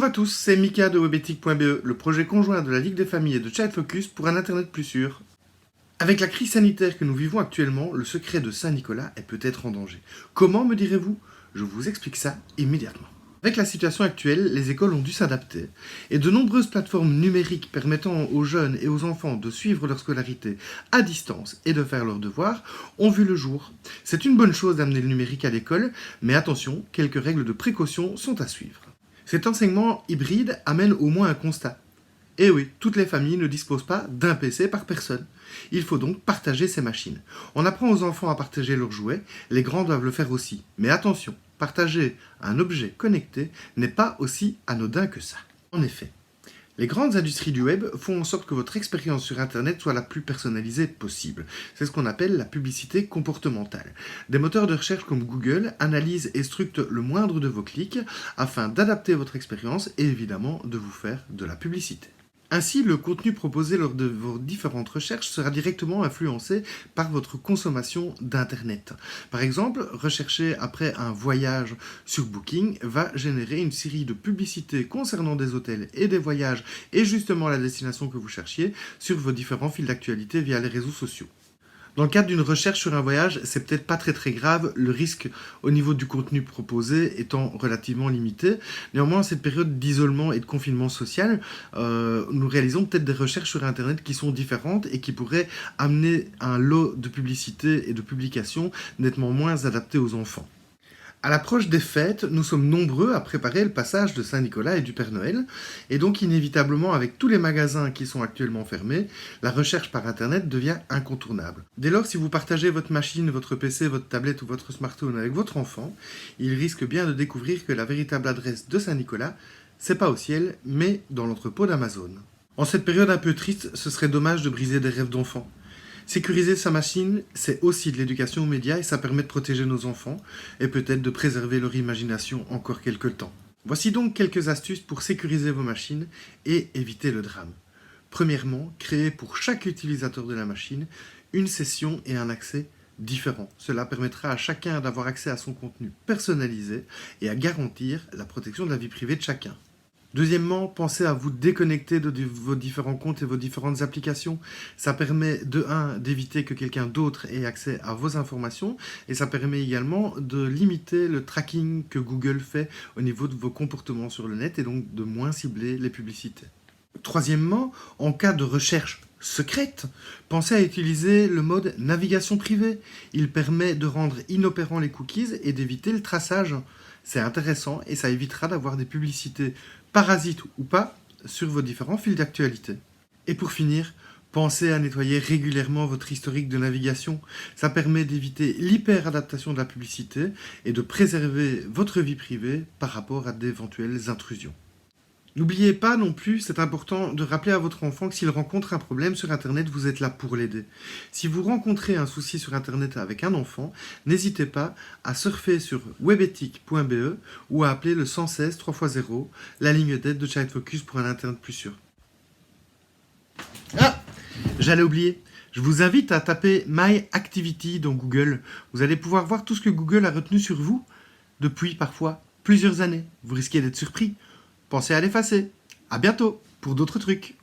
Bonjour à tous, c'est Mika de Webethic.be, le projet conjoint de la Ligue des familles et de Child Focus pour un Internet plus sûr. Avec la crise sanitaire que nous vivons actuellement, le secret de Saint-Nicolas est peut-être en danger. Comment, me direz-vous? Je vous explique ça immédiatement. Avec la situation actuelle, les écoles ont dû s'adapter et de nombreuses plateformes numériques permettant aux jeunes et aux enfants de suivre leur scolarité à distance et de faire leurs devoirs ont vu le jour. C'est une bonne chose d'amener le numérique à l'école, mais attention, quelques règles de précaution sont à suivre. Cet enseignement hybride amène au moins un constat. Eh oui, toutes les familles ne disposent pas d'un PC par personne. Il faut donc partager ces machines. On apprend aux enfants à partager leurs jouets, les grands doivent le faire aussi. Mais attention, partager un objet connecté n'est pas aussi anodin que ça. En effet, les grandes industries du web font en sorte que votre expérience sur Internet soit la plus personnalisée possible. C'est ce qu'on appelle la publicité comportementale. Des moteurs de recherche comme Google analysent et structurent le moindre de vos clics afin d'adapter votre expérience et évidemment de vous faire de la publicité. Ainsi, le contenu proposé lors de vos différentes recherches sera directement influencé par votre consommation d'Internet. Par exemple, rechercher après un voyage sur Booking va générer une série de publicités concernant des hôtels et des voyages et justement la destination que vous cherchiez sur vos différents fils d'actualité via les réseaux sociaux. Dans le cadre d'une recherche sur un voyage, c'est peut-être pas très grave, le risque au niveau du contenu proposé étant relativement limité. Néanmoins, en cette période d'isolement et de confinement social, nous réalisons peut-être des recherches sur Internet qui sont différentes et qui pourraient amener un lot de publicité et de publications nettement moins adaptés aux enfants. À l'approche des fêtes, nous sommes nombreux à préparer le passage de Saint-Nicolas et du Père Noël, et donc inévitablement avec tous les magasins qui sont actuellement fermés, la recherche par Internet devient incontournable. Dès lors, si vous partagez votre machine, votre PC, votre tablette ou votre smartphone avec votre enfant, il risque bien de découvrir que la véritable adresse de Saint-Nicolas, c'est pas au ciel, mais dans l'entrepôt d'Amazon. En cette période un peu triste, ce serait dommage de briser des rêves d'enfants. Sécuriser sa machine, c'est aussi de l'éducation aux médias et ça permet de protéger nos enfants et peut-être de préserver leur imagination encore quelques temps. Voici donc quelques astuces pour sécuriser vos machines et éviter le drame. Premièrement, créez pour chaque utilisateur de la machine une session et un accès différents. Cela permettra à chacun d'avoir accès à son contenu personnalisé et à garantir la protection de la vie privée de chacun. Deuxièmement, pensez à vous déconnecter de vos différents comptes et vos différentes applications. Ça permet de 1 d'éviter que quelqu'un d'autre ait accès à vos informations et ça permet également de limiter le tracking que Google fait au niveau de vos comportements sur le net et donc de moins cibler les publicités. Troisièmement, en cas de recherche secrète, pensez à utiliser le mode navigation privée. Il permet de rendre inopérants les cookies et d'éviter le traçage. C'est intéressant et ça évitera d'avoir des publicités parasites ou pas sur vos différents fils d'actualité. Et pour finir, pensez à nettoyer régulièrement votre historique de navigation. Ça permet d'éviter l'hyper-adaptation de la publicité et de préserver votre vie privée par rapport à d'éventuelles intrusions. N'oubliez pas non plus, c'est important de rappeler à votre enfant que s'il rencontre un problème sur Internet, vous êtes là pour l'aider. Si vous rencontrez un souci sur Internet avec un enfant, n'hésitez pas à surfer sur webethic.be ou à appeler le 116 3x0, la ligne d'aide de Child Focus pour un Internet plus sûr. Ah, j'allais oublier. Je vous invite à taper My Activity dans Google. Vous allez pouvoir voir tout ce que Google a retenu sur vous depuis parfois plusieurs années. Vous risquez d'être surpris. Pensez à l'effacer. À bientôt pour d'autres trucs.